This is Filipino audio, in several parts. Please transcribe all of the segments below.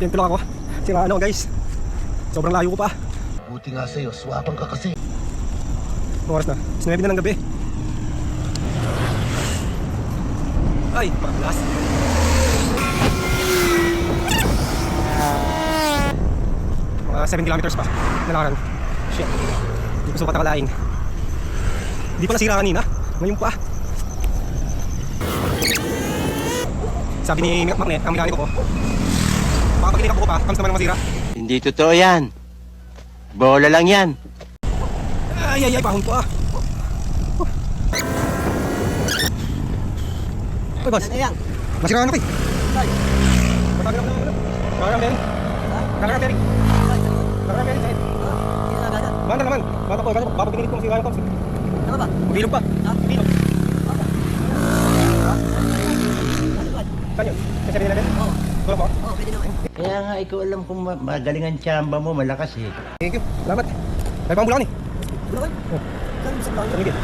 Yan tulak ako. Sira ano guys. Sobrang layo ko pa. Buti nga sa'yo, swapang ka kasi. Oras na. 9 na ng gabi. Ay, makalas. Mga 7 kilometers pa. Nalakaran. Shit. Hindi ko sukat akalain. Hindi pa nasira kanina. Ngayon pa. Sabi ni Magnet, ang mekaniko ko, baka pag ko pa, comes naman ang masira. Hindi totoo yan. Bola lang yan. Ay, pahon ko ah. Ay, boss. Masira na ko eh. Matagal na ako. Kakang bearing. Kakang bearing. Kakang bearing sa'yo. Banda naman. Banda ko. Baka pag ko masira na ko. Ano ba? Bilog pa. Bilog. Saan yun? Kasi sabihin natin? Oo. Tulog po? Oo, pwede naman. Kaya nga, ikaw alam kung magaling ang tsamba mo, malakas eh. Thank you. Salamat. May pang bulakan eh. Bulakan? Saan mo sa bulakan? Thank you.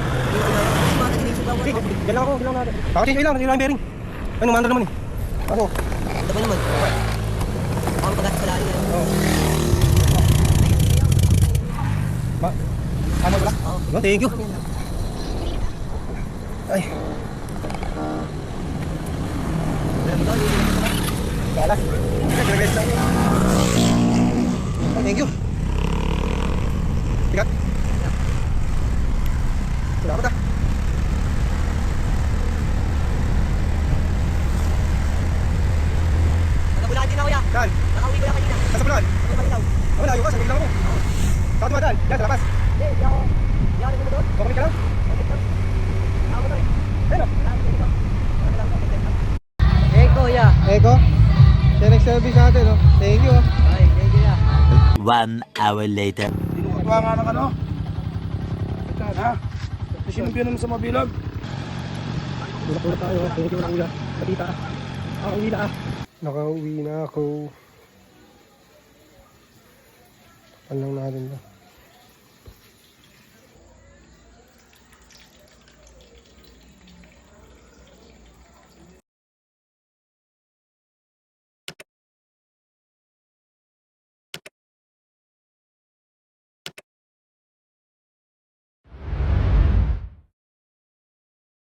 Ganyan ako, ganyan natin. Kakachange lang, yung bearing. Ano, manda naman eh. Ako. Ito ba naman? Ako pagkat sa lalim yan. Oo. Ano wala? Oo. No, thank you. Ay. Wala. Thank you. Tigat. Salamat ah. Nakabulakan din ako ya. Saan? Nakauwi ko lang kanina. Saan sa bulan? Ako malinaw. Malayo ka, sa biglang ako. Saan tumadaan? Yan, sa labas. Hindi ako. Hindi ako nagmumudot. Bumalik ka lang? Ako to eh. Ayun o. Hey kuya. Eko, siya nag-service natin, no? Thank you, Ay, thank you ya. 1 hour later. Tinutuwa nga ng ano? Ha? Sinumpiyan naman sa mabilog. Ulak-ulak tayo, thank you na kuya. Patita. Nakauwi na ah. Nakauwi na ako. Pan lang natin ba?